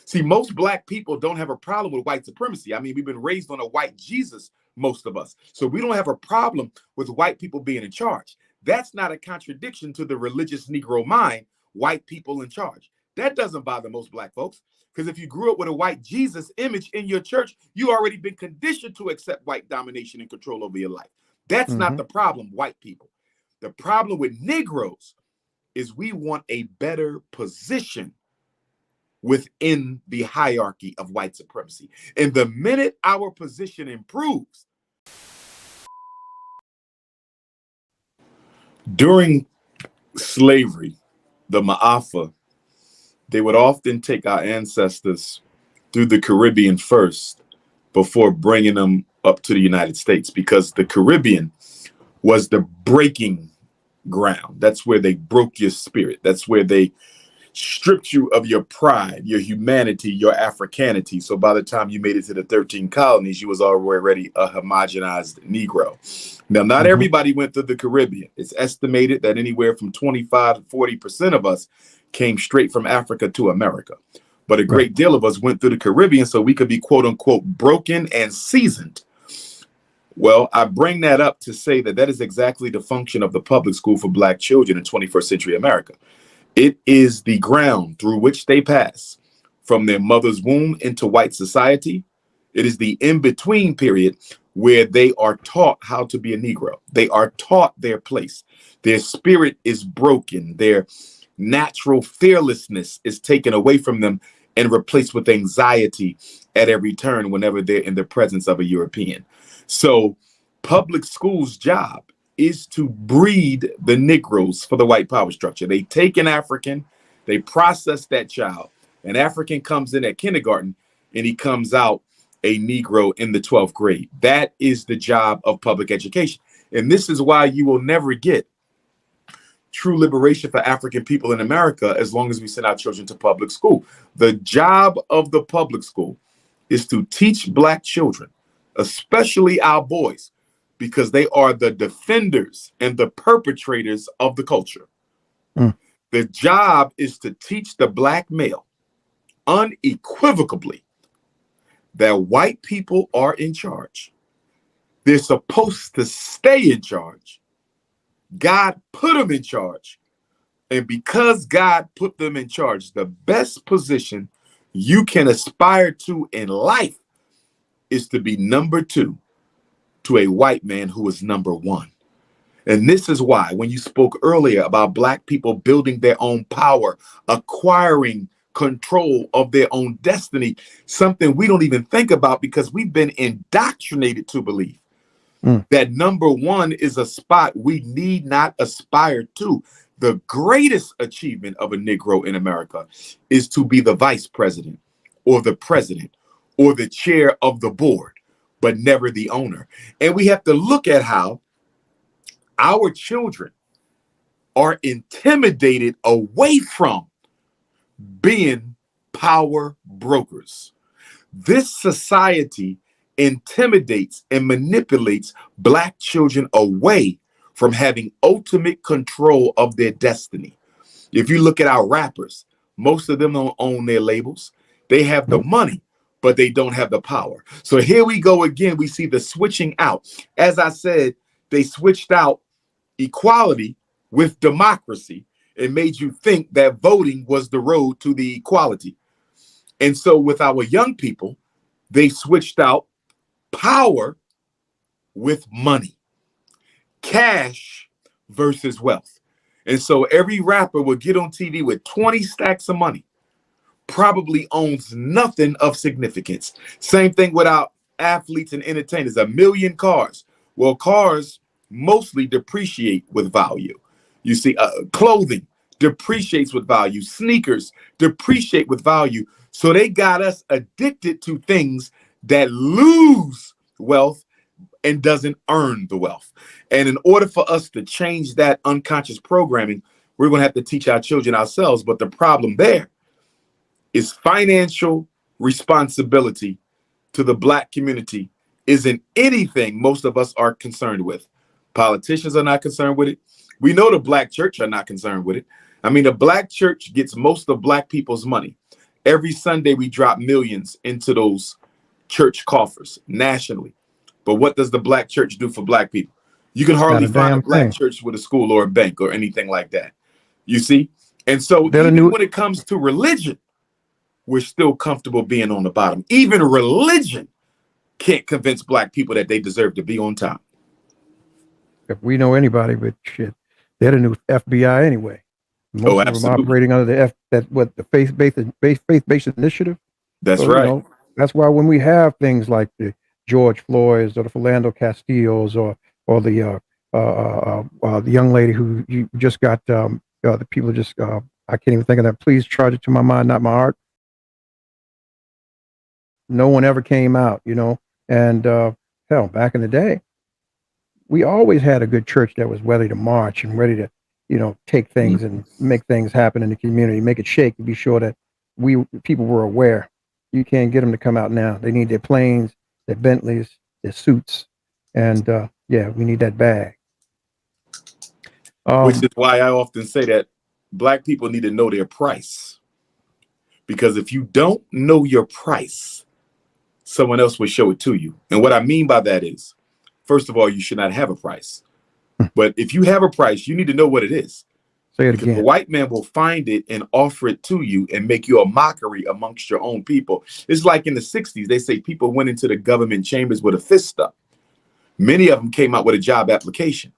See, most black people don't have a problem with white supremacy. I mean, we've been raised on a white Jesus, most of us. So we don't have a problem with white people being in charge. That's not a contradiction to the religious Negro mind, white people in charge. That doesn't bother most black folks, because if you grew up with a white Jesus image in your church, you already been conditioned to accept white domination and control over your life. That's not the problem, white people. The problem with Negroes is we want a better position within the hierarchy of white supremacy. And the minute our position improves, during slavery, the Ma'afa, they would often take our ancestors through the Caribbean first before bringing them up to the United States, because the Caribbean was the breaking ground. That's where they broke your spirit. That's where they stripped you of your pride, your humanity, your Africanity. So by the time you made it to the 13 colonies, you was already a homogenized Negro. Now, not everybody went through the Caribbean. It's estimated that anywhere from 25 to 40% of us came straight from Africa to America. But a great deal of us went through the Caribbean so we could be, quote unquote, broken and seasoned. Well, I bring that up to say that that is exactly the function of the public school for black children in 21st century America. It is the ground through which they pass from their mother's womb into white society. It is the in-between period where they are taught how to be a Negro. They are taught their place. Their spirit is broken. Their natural fearlessness is taken away from them and replaced with anxiety at every turn whenever they're in the presence of a European. So public school's job is to breed the Negroes for the white power structure. They take an African, they process that child. An African comes in at kindergarten and he comes out a Negro in the 12th grade. That is the job of public education. And this is why you will never get true liberation for African people in America as long as we send our children to public school. The job of the public school is to teach black children, especially our boys, because they are the defenders and the perpetrators of the culture. The job is to teach the black male unequivocally that white people are in charge. They're supposed to stay in charge. God put them in charge. And because God put them in charge, the best position you can aspire to in life is to be number two to a white man who is number one. And this is why, when you spoke earlier about black people building their own power, acquiring control of their own destiny, something we don't even think about because we've been indoctrinated to believe that number one is a spot we need not aspire to. The greatest achievement of a Negro in America is to be the vice president or the president or the chair of the board, but never the owner. And we have to look at how our children are intimidated away from being power brokers. This society intimidates and manipulates black children away from having ultimate control of their destiny. If you look at our rappers, most of them don't own their labels. They have the money, but they don't have the power. So here we go again. We see the switching out. As I said, they switched out equality with democracy and made you think that voting was the road to the equality. And so with our young people, they switched out power with money, cash versus wealth. And so every rapper would get on TV with 20 stacks of money, probably owns nothing of significance. Same thing with our athletes and entertainers, 1 million cars. Well, cars mostly depreciate with value. You see, clothing depreciates with value. Sneakers depreciate with value. So they got us addicted to things that lose wealth and doesn't earn the wealth. And in order for us to change that unconscious programming, we're going to have to teach our children ourselves. But the problem there is financial responsibility to the black community isn't anything most of us are concerned with. Politicians are not concerned with it. We know the black church are not concerned with it. I mean, the black church gets most of black people's money. Every Sunday we drop millions into those church coffers nationally. But what does the black church do for black people? You can Not hardly a find a damn black thing. church with a school or a bank or anything like that. You see? And so They're the even new. when it comes to religion, we're still comfortable being on the bottom. Even religion can't convince black people that they deserve to be on top. If we know anybody, but shit, they're the new FBI anyway. Oh, Most of them absolutely. operating under the faith-based initiative. That's So, right. that's why when we have things like the George Floyds or the Philando Castillos or the young lady who you just got, the people just, I can't even think of that. Please charge it to my mind, not my heart. No one ever came out, and hell, back in the day, we always had a good church that was ready to march and ready to, take things and make things happen in the community, make it shake, to be sure that people were aware. You can't get them to come out now. They need their planes, their Bentleys, their suits, and we need that bag. Which is why I often say that black people need to know their price. Because if you don't know your price, someone else will show it to you. And what I mean by that is, first of all, you should not have a price. But if you have a price, you need to know what it is. Say it because again. the white man will find it and offer it to you and make you a mockery amongst your own people. It's like in the 60s, they say people went into the government chambers with a fist up. Many of them came out with a job application.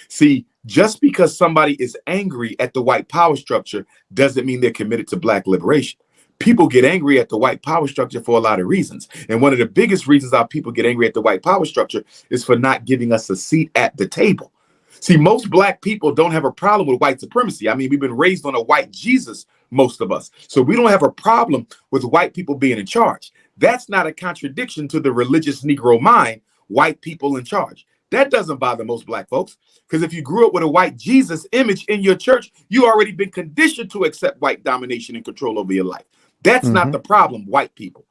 See, just because somebody is angry at the white power structure doesn't mean they're committed to black liberation. People get angry at the white power structure for a lot of reasons. And one of the biggest reasons our people get angry at the white power structure is for not giving us a seat at the table. See, most black people don't have a problem with white supremacy. I mean, we've been raised on a white Jesus, most of us. So we don't have a problem with white people being in charge. That's not a contradiction to the religious Negro mind, white people in charge. That doesn't bother most black folks, because if you grew up with a white Jesus image in your church, you already been conditioned to accept white domination and control over your life. That's not the problem, white people.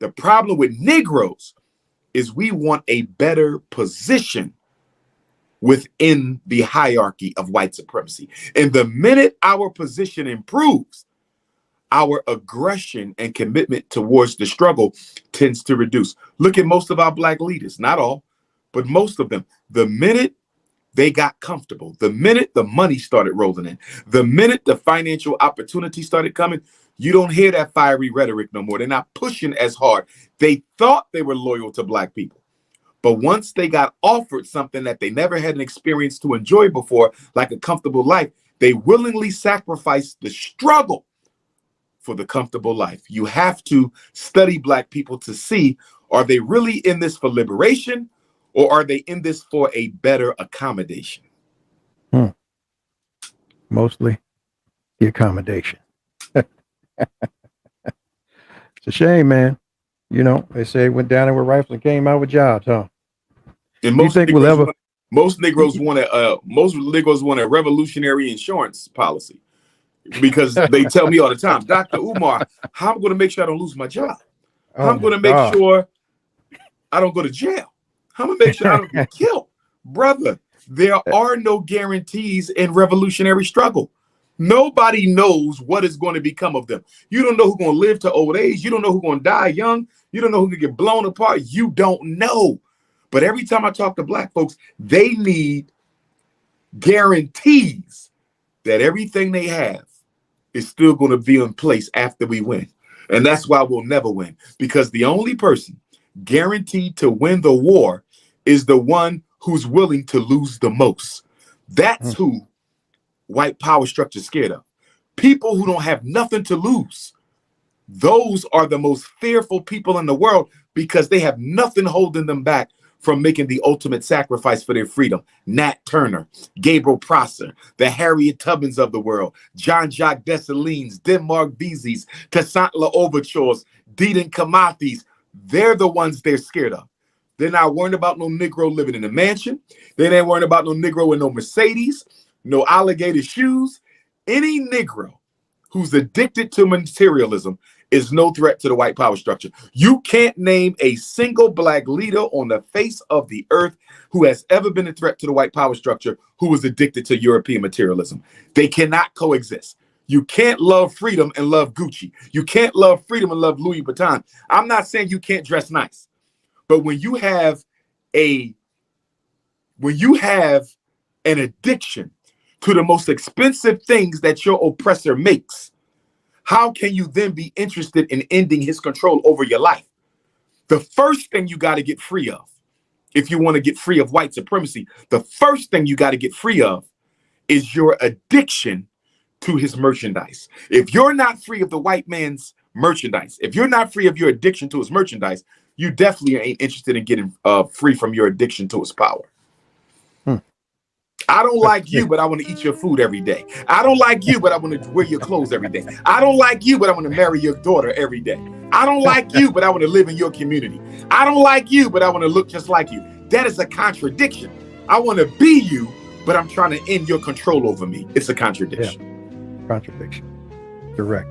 The problem with Negroes is we want a better position within the hierarchy of white supremacy. And the minute our position improves, our aggression and commitment towards the struggle tends to reduce. Look at most of our black leaders, not all, but most of them. The minute they got comfortable, the minute the money started rolling in, the minute the financial opportunity started coming, you don't hear that fiery rhetoric no more. They're not pushing as hard. They thought they were loyal to black people. But once they got offered something that they never had an experience to enjoy before, like a comfortable life, they willingly sacrificed the struggle for the comfortable life. You have to study black people to see, are they really in this for liberation, or are they in this for a better accommodation? Mostly the accommodation. It's a shame, man. They say went down there with rifles and came out with jobs, huh? And most Negroes want a revolutionary insurance policy, because they tell me all the time, Dr. Umar, how am I going to make sure I don't lose my job? How am I going to make sure I don't go to jail? How am I going to make sure I don't get killed? Brother, there are no guarantees in revolutionary struggle. Nobody knows what is going to become of them. You don't know who's going to live to old age. You don't know who's going to die young. You don't know who can get blown apart. You don't know. But every time I talk to black folks, they need guarantees that everything they have is still going to be in place after we win. And that's why we'll never win, because the only person guaranteed to win the war is the one who's willing to lose the most. That's who white power structure is scared of. People who don't have nothing to lose. Those are the most fearful people in the world, because they have nothing holding them back from making the ultimate sacrifice for their freedom. Nat Turner, Gabriel Prosser, the Harriet Tubmans of the world, Jean-Jacques Dessalines, Denmark Vesey's, Toussaint L'Ouverture's, Dedan Kamathis. They're the ones they're scared of. They're not worried about no Negro living in a mansion. They ain't worried about no Negro with no Mercedes, no alligator shoes. Any Negro who's addicted to materialism is no threat to the white power structure. You can't name a single black leader on the face of the earth who has ever been a threat to the white power structure who was addicted to European materialism. They cannot coexist. You can't love freedom and love Gucci. You can't love freedom and love Louis Vuitton. I'm not saying you can't dress nice, but when you have an addiction to the most expensive things that your oppressor makes, how can you then be interested in ending his control over your life? The first thing you got to get free of, if you want to get free of white supremacy, the first thing you got to get free of is your addiction to his merchandise. If you're not free of the white man's merchandise, if you're not free of your addiction to his merchandise, you definitely ain't interested in getting free from your addiction to his power. I don't like you, but I want to eat your food every day. I don't like you, but I want to wear your clothes every day. I don't like you, but I want to marry your daughter every day. I don't like you, but I want to live in your community. I don't like you, but I want to look just like you. That is a contradiction. I want to be you, but I'm trying to end your control over me. It's a contradiction. Yeah. Contradiction. Correct.